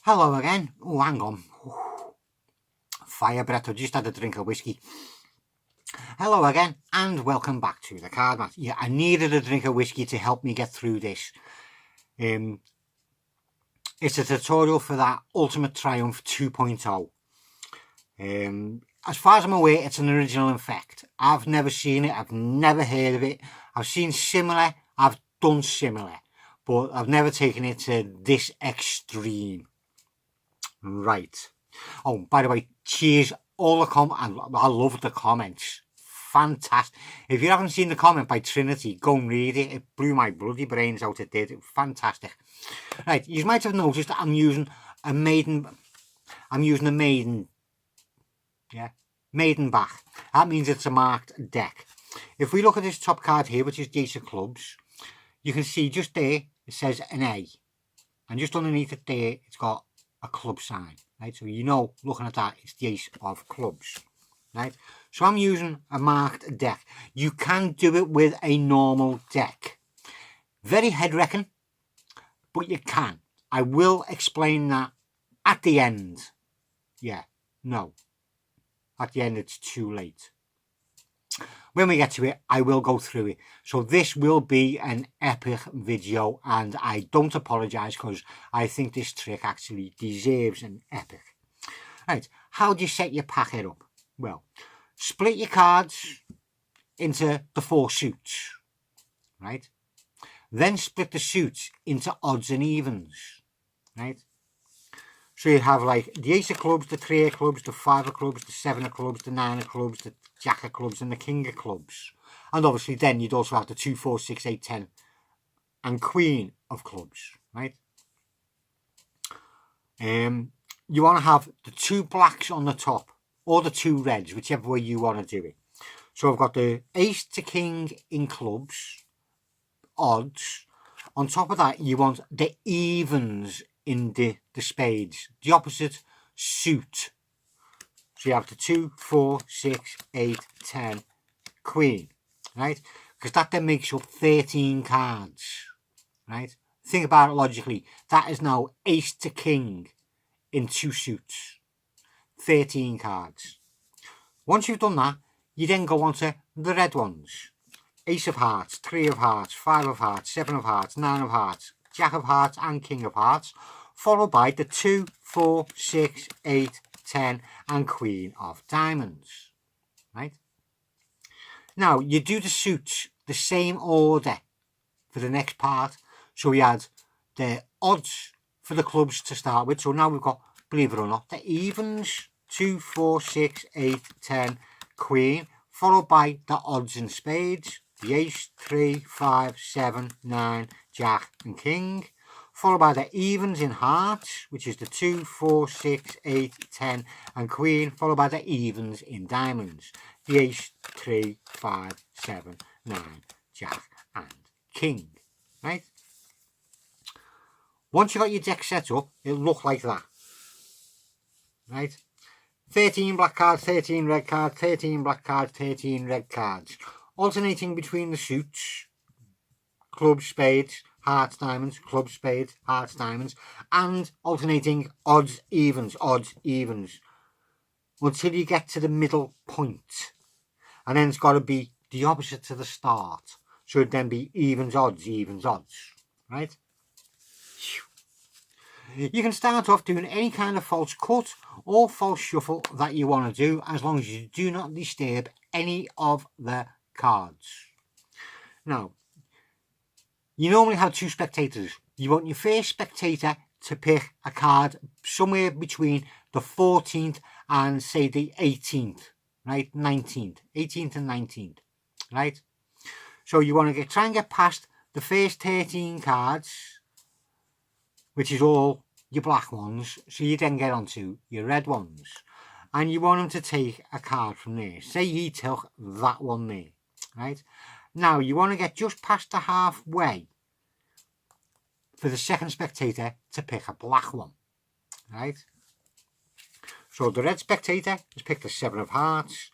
Hello again. Oh, hang on. Fire breath. I just had a drink of whiskey. Hello again, and welcome back to the card mat. Yeah, I needed a drink of whiskey to help me get through this. It's a tutorial for that Ultimate Triumph 2.0. As far as I'm aware, it's an original effect. I've never seen it. I've never heard of it. I've seen similar. I've done similar. But I've never taken it to this extreme. Right. Oh, by the way, cheers. All the I love the comments. Fantastic. If you haven't seen the comment by Trinity, go and read it. It blew my bloody brains out. It did. It was fantastic. Right. You might have noticed that I'm using a maiden. Yeah. Maiden back. That means it's a marked deck. If we look at this top card here, which is the Ace of Clubs, you can see just there, it says an A. And just underneath it there, it's got a club sign, right? So you know, looking at that, it's the Ace of Clubs, right? So I'm using a marked deck. You can do it with a normal deck. Very head-wrecking, but you can. I will explain that at the end. Yeah, no. At the end, it's too late. When we get to it, I will go through it. So this will be an epic video, and I don't apologise because I think this trick actually deserves an epic. Right, how do you set your packet up? Well, split your cards into the 4 suits, right? Then split the suits into odds and evens, right? So you have like the Ace of Clubs, the 3 of Clubs, the 5 of Clubs, the 7 of Clubs, the 9 of Clubs, the Jack of Clubs and the King of Clubs. And obviously then you'd also have the 2, 4, 6, 8, 10 and Queen of Clubs, right? You want to have the 2 blacks on the top or the 2 reds, whichever way you want to do it. So I've got the Ace to King in clubs, odds. On top of that, you want the evens in the spades, the opposite suit. So you have the 2, 4, 6, 8, 10, Queen, right? Because that then makes up 13 cards, right? Think about it logically. That is now Ace to King in 2 suits. 13 cards. Once you've done that, you then go on to the red ones. Ace of Hearts, 3 of Hearts, 5 of Hearts, 7 of Hearts, 9 of Hearts, Jack of Hearts and King of Hearts, followed by the 2, 4, 6, 8, 10 and Queen of Diamonds, right? Now, you do the suits the same order for the next part. So we had the odds for the clubs to start with. So now we've got, believe it or not, the evens, 2, 4, 6, 8, 10, Queen, followed by the odds in spades, the Ace, 3, 5, 7, 9, Jack and King, followed by the evens in hearts, which is the 2, 4, 6, 8, 10 and Queen, followed by the evens in diamonds, the Ace, 3, 5, 7, 9, Jack and King, right? Once you've got your deck set up, it'll look like that, right? 13 black cards, 13 red cards, 13 black cards, 13 red cards, alternating between the suits, clubs, spades, hearts, diamonds, clubs, spades, hearts, diamonds, and alternating odds, evens, until you get to the middle point. And then it's got to be the opposite to the start. So it'd then be evens, odds, right? You can start off doing any kind of false cut or false shuffle that you want to do, as long as you do not disturb any of the cards. Now, you normally have 2 spectators. You want your first spectator to pick a card somewhere between the 14th and say the 18th, right? 19th, 18th and 19th, right? So you want to try and get past the first 13 cards, which is all your black ones, so you then get onto your red ones. And you want him to take a card from there. Say he took that one there, right? Now, you want to get just past the halfway for the second spectator to pick a black one, right? So the red spectator has picked the 7 of Hearts,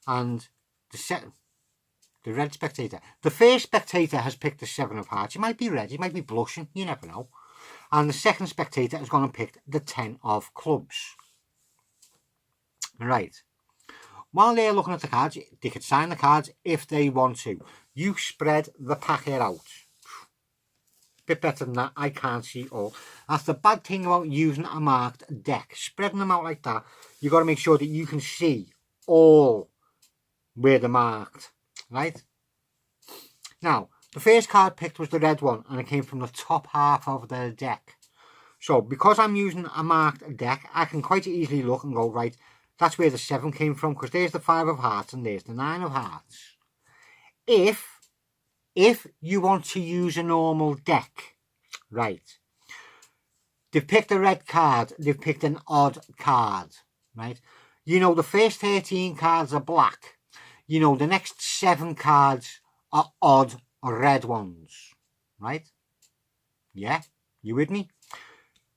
and the red spectator. The first spectator has picked the 7 of Hearts. He might be red, he might be blushing, you never know. And the second spectator is going to pick the 10 of clubs. Right. While they're looking at the cards, they could sign the cards if they want to. You spread the packet out. Bit better than that, I can't see all. That's the bad thing about using a marked deck. Spreading them out like that, you've got to make sure that you can see all where they're marked. Right? Now, the first card picked was the red one, and it came from the top half of the deck. So, because I'm using a marked deck, I can quite easily look and go, right, that's where the 7 came from, because there's the 5 of hearts and there's the 9 of hearts. If you want to use a normal deck, right, they've picked a red card, they've picked an odd card, right? You know, the first 13 cards are black. You know, the next 7 cards are odd red ones, right? Yeah, you with me?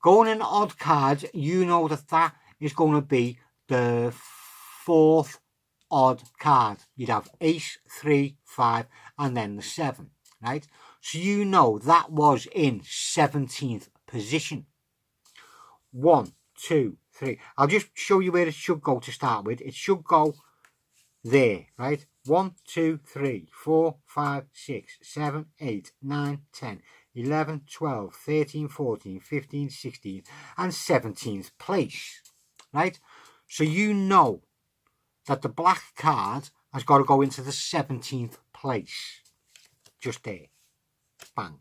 Going in odd cards, you know that is going to be the 4th odd card. You'd have ace, 3, 5, and then the 7, right? So you know that was in 17th position. 1, 2, 3. I'll just show you where it should go to start with. It should go there, right? 1, 2, 3, 4, 5, 6, 7, 8, 9, 10, 11, 12, 13, 14, 15, 16, and 17th place, right? So you know that the black card has got to go into the 17th place. Just there. Bang.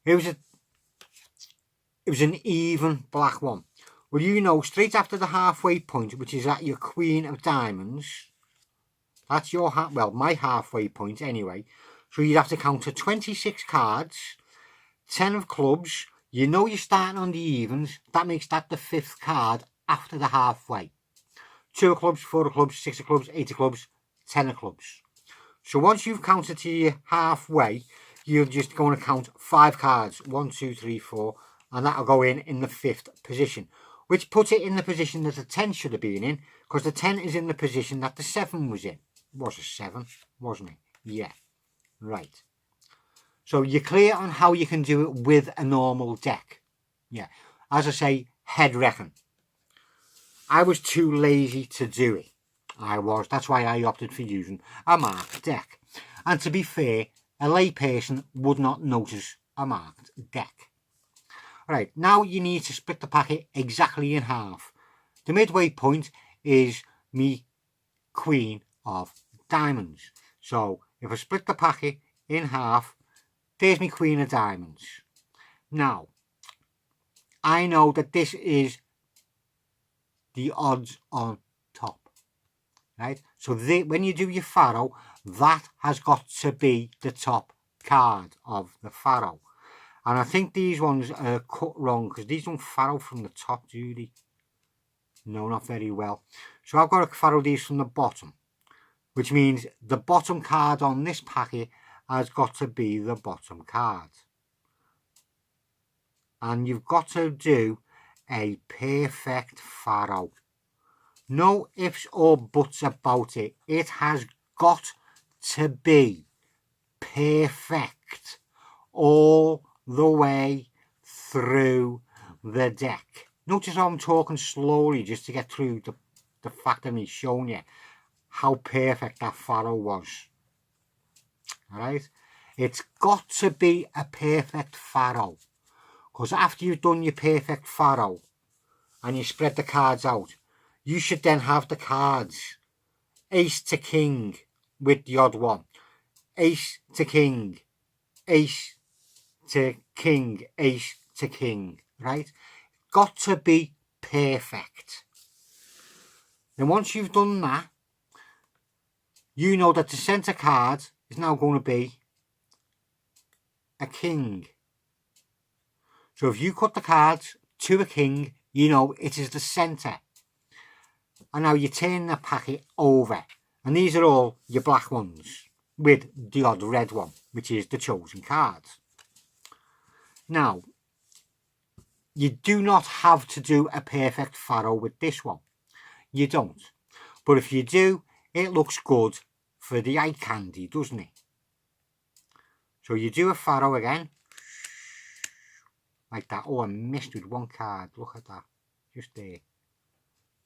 It was an even black one. Well, you know, straight after the halfway point, which is at your Queen of Diamonds, that's your, my halfway point anyway. So you'd have to count to 26 cards, 10 of clubs. You know you're starting on the evens. That makes that the 5th card after the halfway. 2 of clubs, 4 of clubs, 6 of clubs, 8 of clubs, 10 of clubs. So once you've counted to your halfway, you're just going to count 5 cards. 1, 2, 3, 4. And that'll go in the 5th position. Which puts it in the position that the 10 should have been in. Because the 10 is in the position that the 7 was in. It was a 7, wasn't it? Yeah. Right. So you're clear on how you can do it with a normal deck. Yeah. As I say, head reckon. I was too lazy to do it. That's why I opted for using a marked deck. And to be fair, a layperson would not notice a marked deck. Right, now you need to split the packet exactly in half. The midway point is me Queen of Diamonds. So if I split the packet in half, there's me Queen of Diamonds. Now, I know that this is the odds on top, right? So when you do your faro, that has got to be the top card of the faro. And I think these ones are cut wrong because these don't faro from the top, do they? No, not very well. So I've got to faro these from the bottom, which means the bottom card on this packet has got to be the bottom card. And you've got to do a perfect faro. No ifs or buts about it. It has got to be perfect all the way through the deck. Notice how I'm talking slowly just to get through the fact that I'm showing you how perfect that faro was. Alright? It's got to be a perfect faro. Because after you've done your perfect faro and you spread the cards out, you should then have the cards ace to king with the odd one, ace to king, ace to king, ace to king, right? Got to be perfect. Then once you've done that, you know that the centre card is now going to be a king. So if you cut the cards to a king, you know it is the centre. And now you turn the packet over. And these are all your black ones with the odd red one, which is the chosen card. Now, you do not have to do a perfect faro with this one. You don't. But if you do, it looks good for the eye candy, doesn't it? So you do a faro again. like that. Oh, I missed with one card. Look at that. Just there.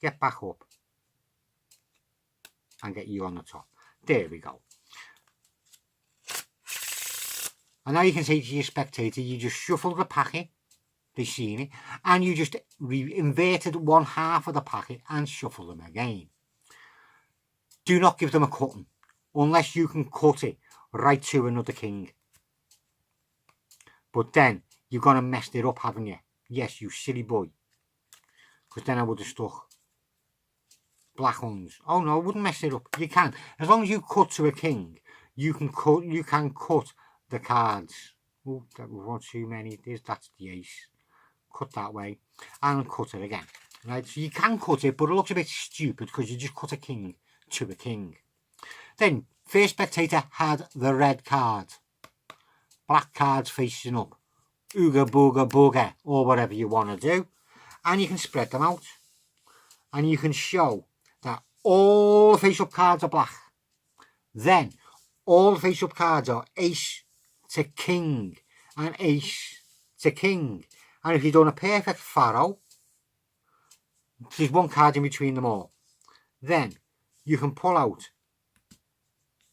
Get back up. And get you on the top. There we go. And now you can say to your spectator, you just shuffle the packet. They've seen it. And you just inverted one half of the packet and shuffle them again. Do not give them a cutting. Unless you can cut it right to another king. But then, you're going to mess it up, haven't you? Yes, you silly boy. Because then I would have stuck black ones. Oh no, I wouldn't mess it up. You can. As long as you cut to a king, you can cut the cards. Oh, that was one too many. That's the ace. Cut that way. And cut it again. Right, so you can cut it, but it looks a bit stupid because you just cut a king to a king. Then, first spectator had the red card. Black cards facing up. Ooga booga booga, or whatever you want to do. And you can spread them out. And you can show that all the face-up cards are black. Then, all the face-up cards are ace to king and ace to king. And if you've done a perfect pharaoh, there's one card in between them all. Then, you can pull out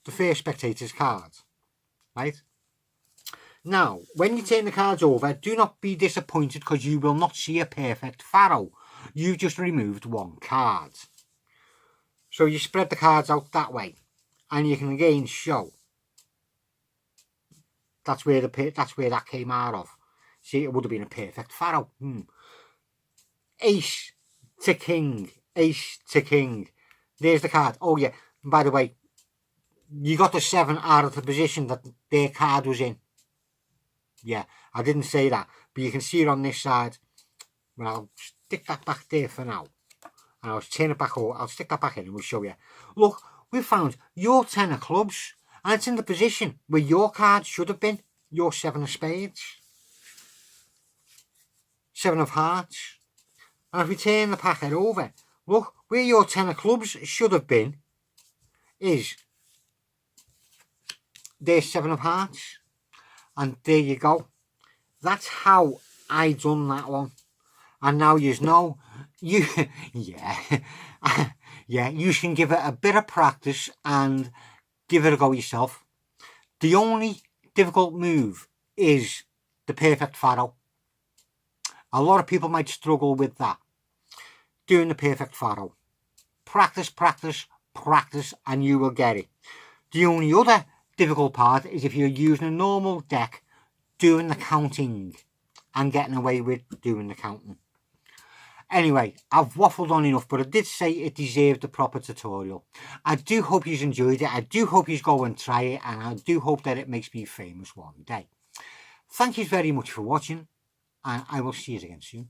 the first spectator's card. Right? Now, when you turn the cards over, do not be disappointed because you will not see a perfect pharaoh. You've just removed one card. So you spread the cards out that way. And you can again show. That's where that came out of. See, it would have been a perfect pharaoh. Ace to king. Ace to king. There's the card. Oh yeah, and by the way, you got the 7 out of the position that their card was in. Yeah, I didn't say that, but you can see it on this side. Well, I'll stick that back there for now. And I'll turn it back over. I'll stick that back in and we'll show you. Look, we've found your 10 of clubs. And it's in the position where your card should have been. Your 7 of spades. 7 of hearts. And if we turn the packet over, look, where your 10 of clubs should have been is there's 7 of hearts. And there you go. That's how I done that one. And now you know, you can give it a bit of practice and give it a go yourself. The only difficult move is the perfect pharaoh. A lot of people might struggle with that. Doing the perfect pharaoh. Practice, practice, practice, and you will get it. The only other difficult part is if you're using a normal deck, doing the counting and getting away with doing the counting. Anyway, I've waffled on enough, but I did say it deserved a proper tutorial. I do hope you enjoyed it. I do hope you go and try it, and I do hope that it makes me famous one day. Thank you very much for watching, and I will see you again soon.